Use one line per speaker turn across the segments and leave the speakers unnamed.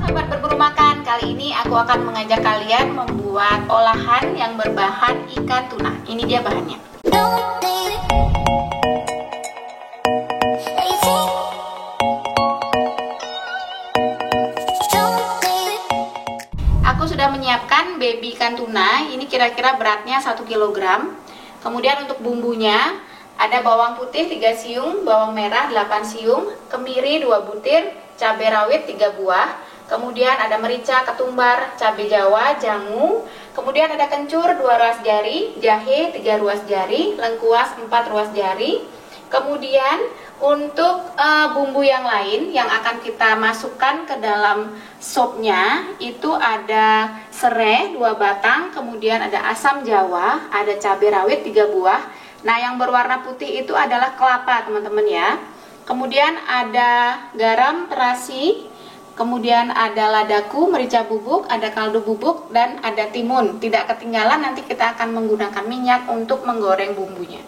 sahabat berburu makan, kali ini aku akan mengajak kalian membuat olahan yang berbahan ikan tuna. Ini dia bahannya. Aku sudah menyiapkan baby ikan tuna. Ini kira-kira beratnya 1 kg. Kemudian untuk bumbunya ada bawang putih 3 siung, bawang merah 8 siung, kemiri 2 butir, cabai rawit 3 buah, kemudian ada merica, ketumbar, cabai jawa, jangu, kemudian ada kencur 2 ruas jari, jahe 3 ruas jari, lengkuas 4 ruas jari. Kemudian untuk bumbu yang lain yang akan kita masukkan ke dalam sopnya itu ada serai 2 batang, kemudian ada asam jawa, ada cabai rawit 3 buah. Nah, yang berwarna putih itu adalah kelapa, teman-teman ya. Kemudian ada garam terasi, kemudian ada ladaku, merica bubuk, ada kaldu bubuk, dan ada timun. Tidak ketinggalan, nanti kita akan menggunakan minyak untuk menggoreng bumbunya.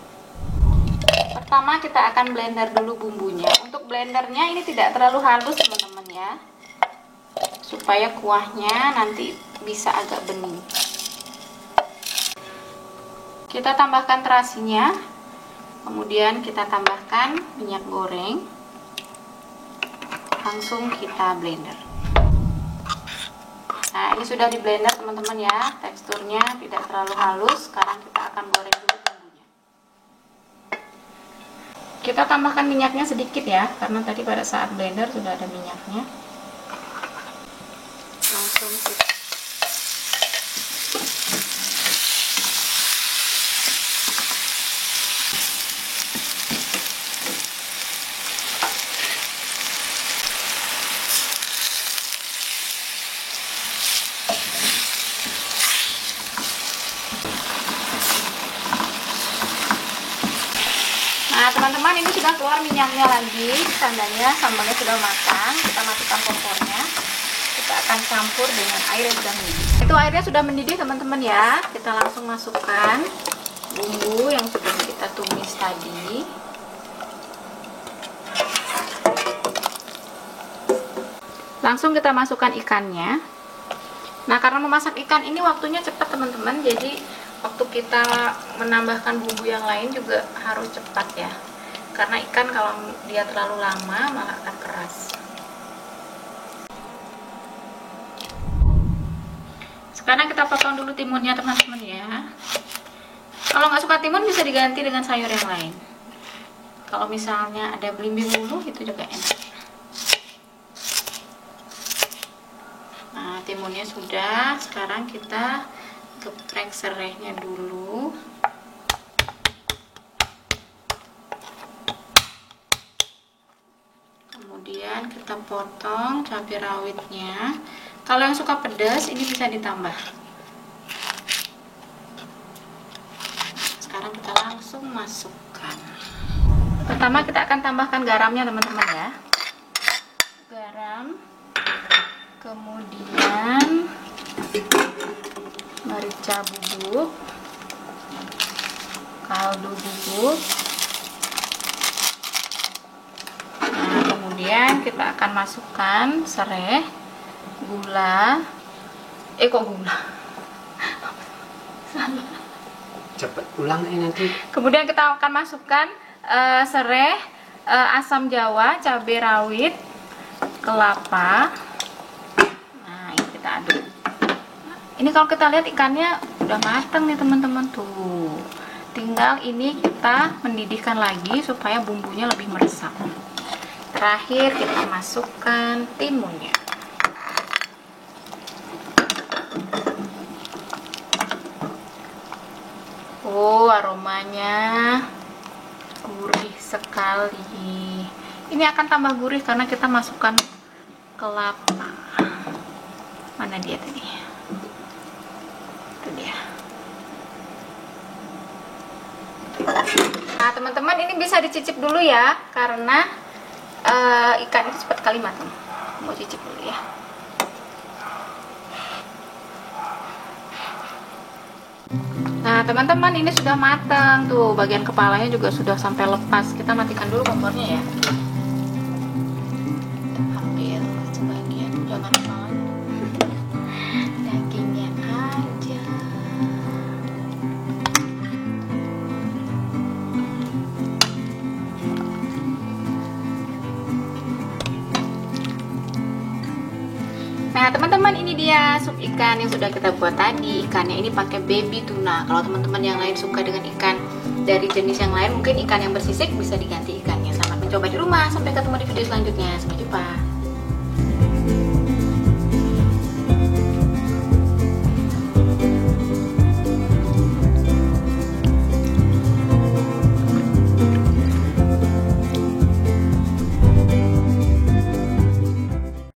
Pertama kita akan blender dulu bumbunya. Untuk blendernya ini tidak terlalu halus, teman-teman ya, supaya kuahnya nanti bisa agak bening. Kita tambahkan terasinya, kemudian kita tambahkan minyak goreng, langsung kita blender. Nah, ini sudah di blender teman-teman ya, teksturnya tidak terlalu halus. Sekarang kita akan goreng dulu bumbunya. Kita tambahkan minyaknya sedikit ya, karena tadi pada saat blender sudah ada minyaknya. Langsung kita Nah, teman-teman, ini sudah keluar minyaknya lagi, tandanya sambalnya sudah matang. Kita matikan kompornya. Kita akan campur dengan air yang sudah mendidih. Itu airnya sudah mendidih, teman-teman ya. Kita langsung masukkan bumbu yang sudah kita tumis tadi. Langsung kita masukkan ikannya. Nah, karena memasak ikan ini waktunya cepat, teman-teman. Jadi waktu kita menambahkan bumbu yang lain juga harus cepat ya, karena ikan kalau dia terlalu lama malah akan keras. Sekarang kita potong dulu timunnya, teman-teman ya. Kalau nggak suka timun bisa diganti dengan sayur yang lain. Kalau misalnya ada belimbing bulu itu juga enak. Nah, timunnya sudah, sekarang kita geprek serainya dulu. Kemudian kita potong cabai rawitnya. Kalau yang suka pedas ini bisa ditambah. Sekarang kita langsung masukkan. Pertama kita akan tambahkan garamnya, teman-teman ya. Garam. Kemudian merica bubuk, kaldu bubuk. Nah, kemudian kita akan masukkan serai, gula. Kok gula? Salah.
Cepat ulang nanti.
Kemudian kita akan masukkan serai, asam jawa, cabai rawit, kelapa. Nah, ini kita aduk. Ini kalau kita lihat ikannya udah matang nih, teman-teman tuh. Tinggal ini kita mendidihkan lagi supaya bumbunya lebih meresap. Terakhir kita masukkan timunnya. Oh, aromanya gurih sekali. Ini akan tambah gurih karena kita masukkan kelapa. Mana dia tadi? Dia. Nah, teman-teman, ini bisa dicicip dulu ya, karena ikan itu cepat kali matang. Mau cicip dulu ya. Nah, teman-teman, ini sudah matang tuh, bagian kepalanya juga sudah sampai lepas. Kita matikan dulu kompornya ya. Ambil sebagian, jangan kepalanya. Nah teman-teman, ini dia sup ikan yang sudah kita buat tadi. Ikannya ini pakai baby tuna. Kalau teman-teman yang lain suka dengan ikan dari jenis yang lain, mungkin ikan yang bersisik, bisa diganti ikannya. Selamat mencoba di rumah. Sampai ketemu di video selanjutnya. Sampai jumpa.